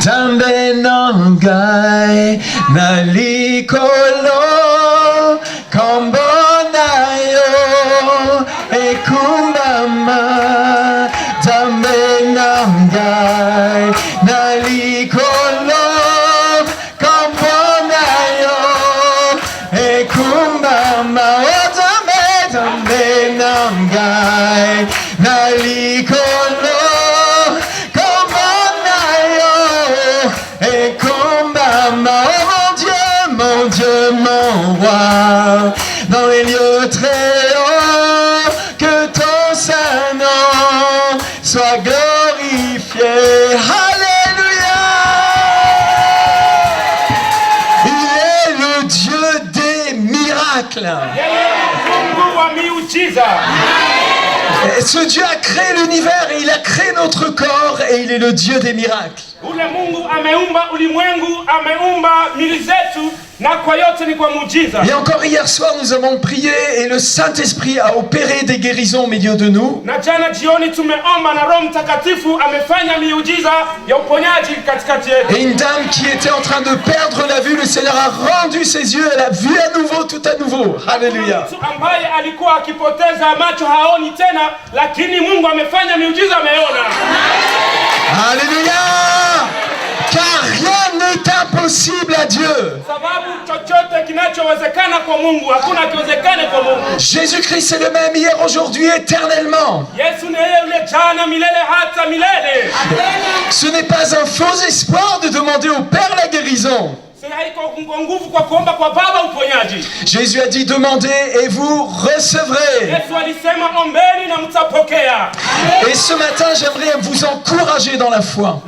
Tambe nangai na likolo kombonayo ekumbama. Tambe nangai na likolo kombonayo ekumbama. Tambe nangai na likolo et combat mon Dieu, mon roi, dans les lieux très hauts, que ton Saint-Nom soit glorifié. Alléluia! Il est le Dieu des miracles. Et ce Dieu a créé l'univers et il a créé notre corps et il est le Dieu des miracles. Et encore hier soir nous avons prié et le Saint-Esprit a opéré des guérisons au milieu de nous. Et une dame qui était en train de perdre la vue, le Seigneur a rendu ses yeux, elle a vu à nouveau, tout à nouveau. Alléluia. Alléluia. Car rien n'est impossible à Dieu. Jésus-Christ est le même hier, aujourd'hui, éternellement. Ce n'est pas un faux espoir de demander au Père la guérison. Jésus a dit demandez et vous recevrez. Et ce matin j'aimerais vous encourager dans la foi.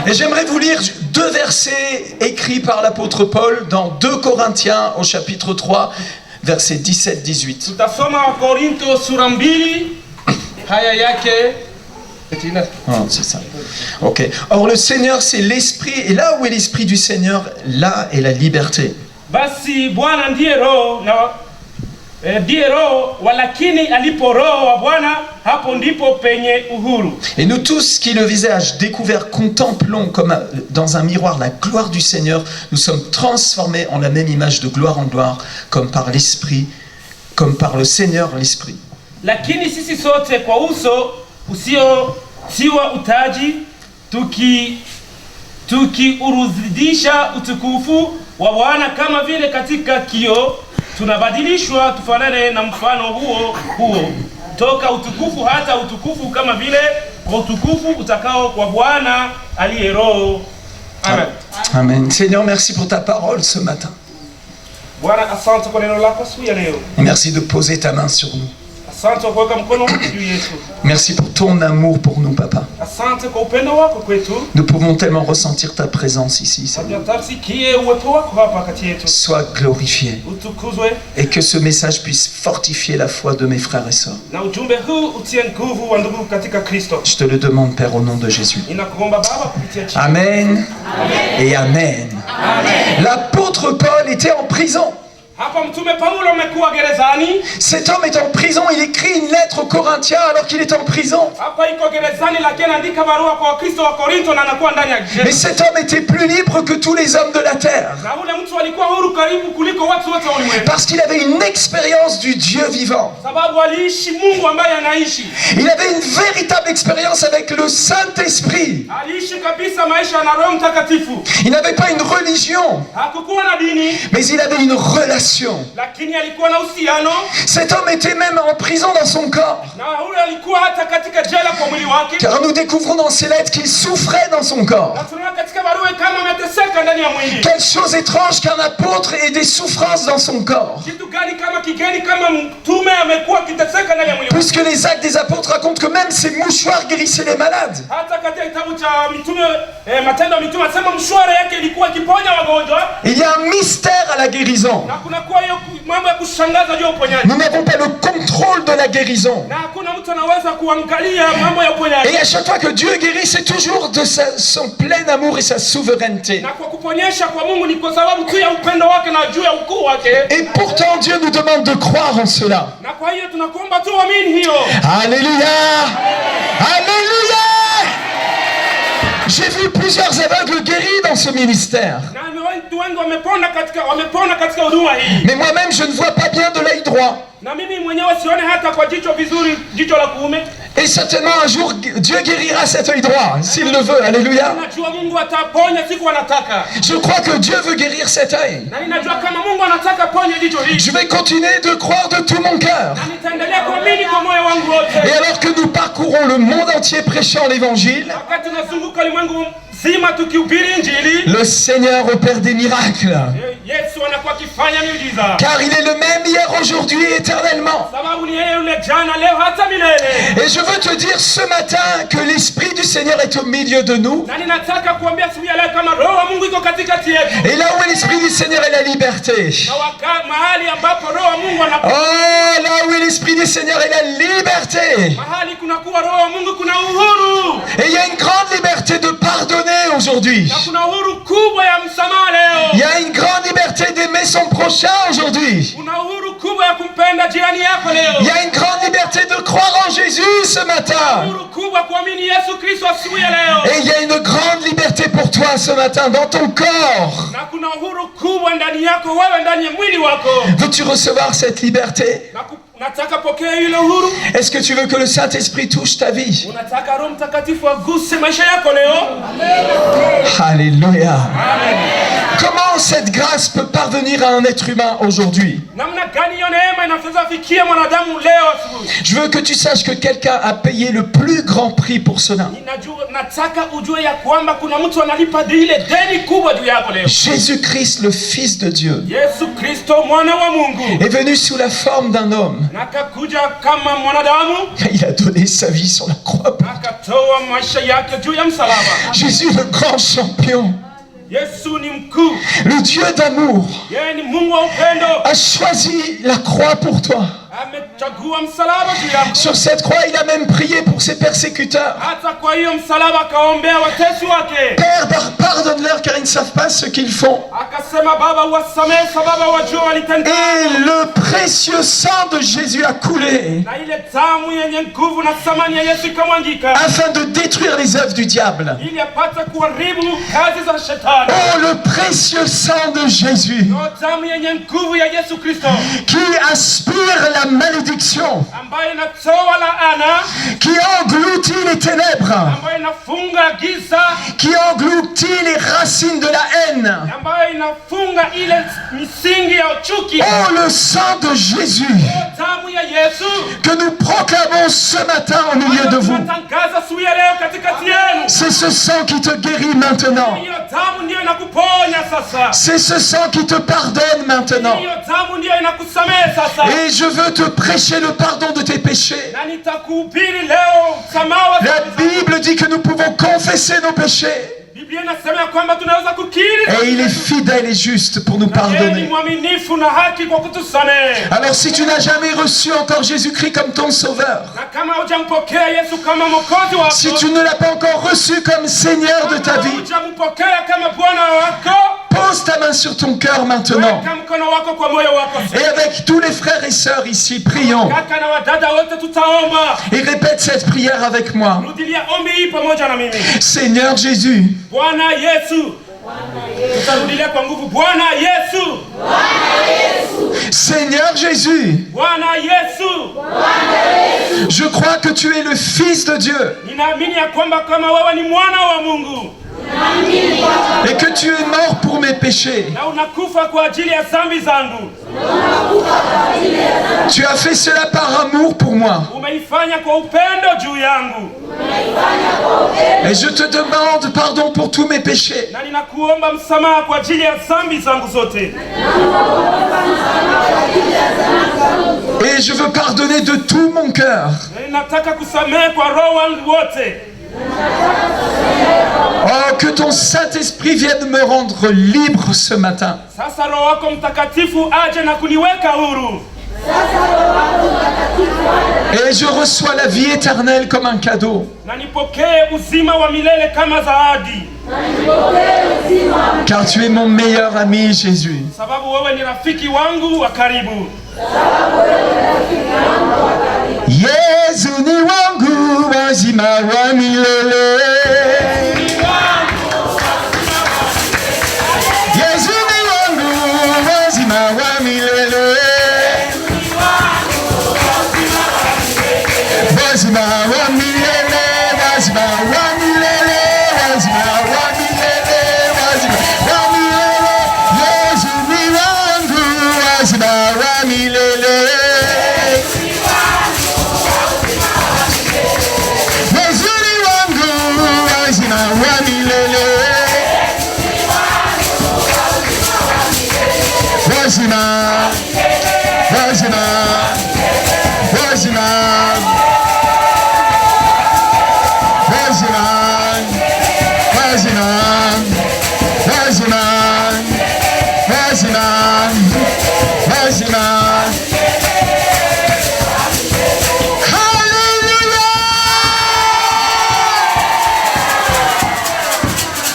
Et j'aimerais vous lire 2 versets écrits par l'apôtre Paul dans 2 Corinthiens au chapitre 3 versets 17-18. Oh, c'est ça. Ok. Or le Seigneur c'est l'esprit et là où est l'esprit du Seigneur, là est la liberté. Basi Bwana ndiye roho walakini alipo roho wa Bwana hapo ndipo penye uhuru. Et nous tous qui le visage découvert contemplons comme dans un miroir la gloire du Seigneur, nous sommes transformés en la même image de gloire en gloire comme par l'esprit, comme par le Seigneur l'esprit. Lakini sisi sote kwa uso usiotiwa utaji tukiurudisha utukufu wa Bwana kama vile katika kioo, tunabadilishwa tufanane na mfano huo toka utukufu hata utukufu kama vile kwa utukufu utakao kwa Bwana aliye Roho. Amen. Amen. Seigneur, merci pour ta parole ce matin. Bwana, asante kwa neno lako siku ya leo. Merci de poser ta main sur nous. Asante kwa mkono juu yetu. Merci pour ton amour pour nous, Papa. Asante kwa upendo wako kwetu. Nous pouvons tellement ressentir ta présence ici, Seigneur. Sois glorifié. Utukuzwe. Et que ce message puisse fortifier la foi de mes frères et sœurs. Na ujumbe huu utie nguvu wa ndugu katika Kristo. Je te le demande, Père, au nom de Jésus. Ninakuomba Baba kupitia jina. Amen. Et Amen. Amen. L'apôtre Paul était en prison. Cet homme est en prison, il écrit une lettre aux Corinthiens alors qu'il est en prison. Mais cet homme était plus libre que tous les hommes de la terre. Parce qu'il avait une expérience du Dieu vivant. Il avait une véritable expérience avec le Saint-Esprit. Il n'avait pas une religion, mais il avait une relation. Cet homme était même en prison dans son corps. Car nous découvrons dans ces lettres qu'il souffrait dans son corps. Quelle chose étrange qu'un apôtre ait des souffrances dans son corps. Puisque les actes des apôtres racontent que même ces mouchoirs guérissaient les malades. Il y a un mystère à la guérison. Nous n'avons pas le contrôle de la guérison. Et à chaque fois que Dieu guérit, c'est toujours de son plein amour et sa souveraineté. Et pourtant Dieu nous demande de croire en cela. Alléluia. Alléluia. J'ai vu plusieurs aveugles guéris dans ce ministère. Mais moi-même, je ne vois pas bien de l'œil droit. Et certainement un jour, Dieu guérira cet œil droit, s'il le veut. Alléluia. Je crois que Dieu veut guérir cet œil. Je vais continuer de croire de tout mon cœur. Et alors que nous parcourons le monde entier prêchant l'évangile, le Seigneur opère des miracles. Car il est le même hier, aujourd'hui et éternellement. Et je veux te dire ce matin que l'Esprit du Seigneur est au milieu de nous. Et là où est l'Esprit du Seigneur est la liberté. Oh, là où est l'Esprit du Seigneur est la liberté. Et il y a une grande liberté de pardonner aujourd'hui. Il y a une grande liberté d'aimer son prochain aujourd'hui. Il y a une grande liberté de croire en Jésus ce matin. Et il y a une grande liberté pour toi ce matin dans ton corps. Veux-tu recevoir cette liberté? Est-ce que tu veux que le Saint-Esprit touche ta vie? Alléluia. Comment cette grâce peut parvenir à un être humain aujourd'hui? Je veux que tu saches que quelqu'un a payé le plus grand prix pour cela. Jésus-Christ, le Fils de Dieu, est venu sous la forme d'un homme. Il a donné sa vie sur la croix. Jésus, le grand champion, le Dieu d'amour, a choisi la croix pour toi. Sur cette croix, il a même prié pour ses persécuteurs. Père, pardonne-leur car ils ne savent pas ce qu'ils font. Et le précieux sang de Jésus a coulé afin de détruire les œuvres du diable. Oh, le précieux sang de Jésus qui aspire la malédiction, qui engloutit les ténèbres, qui engloutit les racines de la haine. Oh, le sang de Jésus que nous proclamons ce matin au milieu de vous. C'est ce sang qui te guérit maintenant. C'est ce sang qui te pardonne maintenant. Et je veux te prêcher le pardon de tes péchés. La Bible dit que nous pouvons confesser nos péchés. Et il est fidèle et juste pour nous pardonner. Alors si tu n'as jamais reçu encore Jésus-Christ comme ton sauveur, si tu ne l'as pas encore reçu comme Seigneur de ta vie, pose ta main sur ton cœur maintenant. Et avec tous les frères et sœurs ici, prions. Et répète cette prière avec moi. Seigneur Jésus, Seigneur Jésus, je crois que tu es le Fils de Dieu et que tu es mort pour mes péchés. Tu as fait cela par amour pour moi. Et je te demande pardon pour tous mes péchés. Et je veux pardonner de tout mon cœur. Oh, que ton Saint-Esprit vienne me rendre libre ce matin. Et je reçois la vie éternelle comme un cadeau. Car tu es mon meilleur ami, Jésus. Yesu ni wangu wazima wa milele.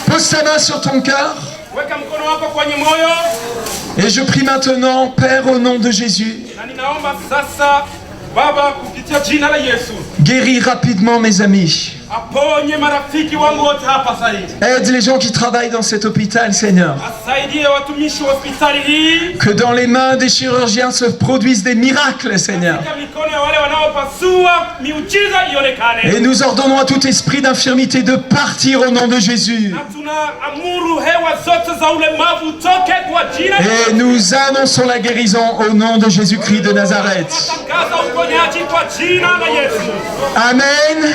Pose ta main sur ton cœur. Et je prie maintenant, Père, au nom de Jésus, guéris rapidement mes amis. Aide les gens qui travaillent dans cet hôpital, Seigneur. Que dans les mains des chirurgiens se produisent des miracles, Seigneur. Et nous ordonnons à tout esprit d'infirmité de partir au nom de Jésus. Et nous annonçons la guérison au nom de Jésus-Christ de Nazareth. Amen.